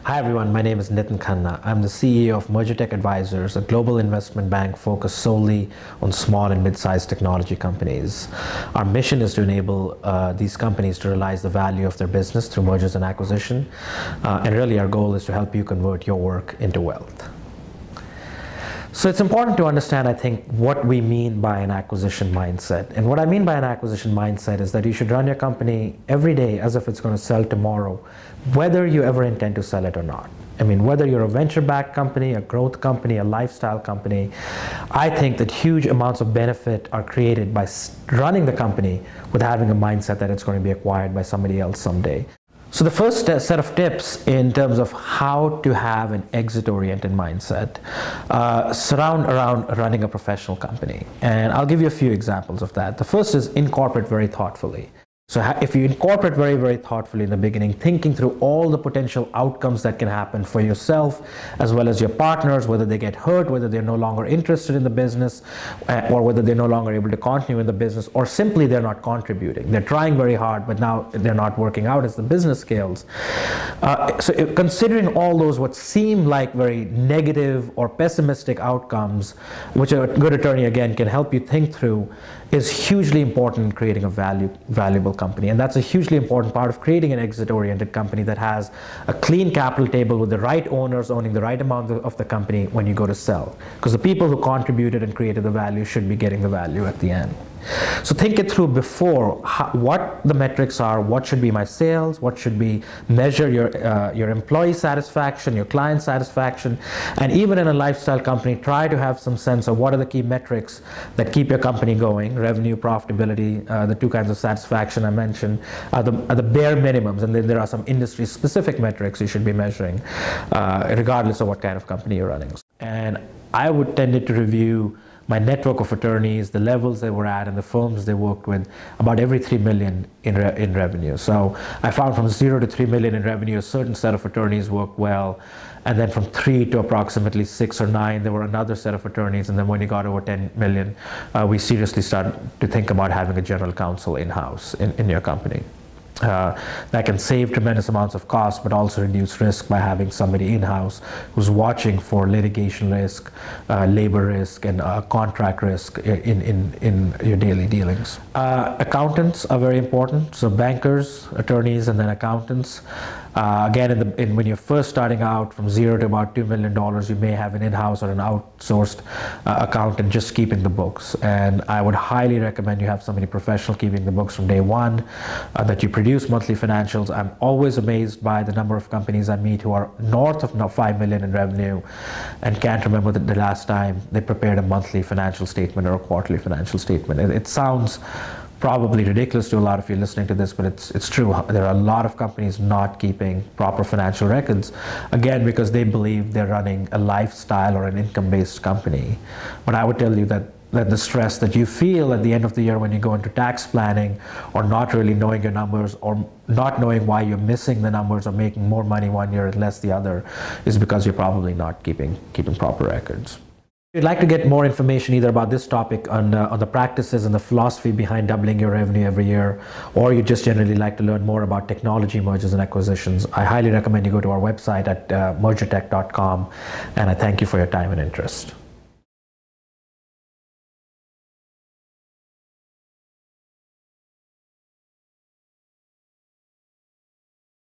Hi everyone, my name is Nitin Khanna. I'm the CEO of Mergertech Advisors, a global investment bank focused solely on small and mid-sized technology companies. Our mission is to enable these companies to realize the value of their business through mergers and acquisition. And really our goal is to help you convert your work into wealth. So it's important to understand, I think, what we mean by an acquisition mindset. And what I mean by an acquisition mindset is that you should run your company every day as if it's going to sell tomorrow, whether you ever intend to sell it or not. I mean, whether you're a venture-backed company, a growth company, a lifestyle company, I think that huge amounts of benefit are created by running the company with having a mindset that it's going to be acquired by somebody else someday. So the first set of tips in terms of how to have an exit-oriented mindset surround around running a professional company. And I'll give you a few examples of that. The first is incorporate very thoughtfully. So if you incorporate very, very thoughtfully in the beginning, thinking through all the potential outcomes that can happen for yourself as well as your partners, whether they get hurt, whether they're no longer interested in the business, or whether they're no longer able to continue in the business, or simply they're not contributing. They're trying very hard, but now they're not working out as the business scales. Considering all those what seem like very negative or pessimistic outcomes, which a good attorney, again, can help you think through, is hugely important in creating a valuable company. And that's a hugely important part of creating an exit-oriented company that has a clean capital table with the right owners owning the right amount of the company when you go to sell. Because the people who contributed and created the value should be getting the value at the end. So think it through before, what the metrics are, what should be my sales, what should be measure your employee satisfaction, your client satisfaction, and even in a lifestyle company, try to have some sense of what are the key metrics that keep your company going. Revenue, profitability, the two kinds of satisfaction I mentioned are the bare minimums, and then there are some industry specific metrics you should be measuring regardless of what kind of company you're running. And I would tend to review my network of attorneys, the levels they were at and the firms they worked with, about every 3 million in revenue. So I found from 0 to 3 million in revenue, a certain set of attorneys worked well. And then from 3 to approximately 6 or 9, there were another set of attorneys. And then when you got over 10 million, we seriously started to think about having a general counsel in-house in your company. That can save tremendous amounts of cost, but also reduce risk by having somebody in-house who's watching for litigation risk, labor risk, and contract risk in your daily dealings. Accountants are very important, so bankers, attorneys, and then accountants. Again, when you're first starting out from 0 to about $2 million, you may have an in-house or an outsourced accountant just keeping the books. And I would highly recommend you have somebody professional keeping the books from day one, that you produce monthly financials. I'm always amazed by the number of companies I meet who are north of 5 million in revenue and can't remember the last time they prepared a monthly financial statement or a quarterly financial statement. It sounds probably ridiculous to a lot of you listening to this, but it's true. There are a lot of companies not keeping proper financial records, again, because they believe they're running a lifestyle or an income-based company. But I would tell you that the stress that you feel at the end of the year when you go into tax planning, or not really knowing your numbers, or not knowing why you're missing the numbers or making more money one year and less the other, is because you're probably not keeping proper records. If you'd like to get more information either about this topic on the practices and the philosophy behind doubling your revenue every year, or you just generally like to learn more about technology mergers and acquisitions, I highly recommend you go to our website at mergertech.com, and I thank you for your time and interest.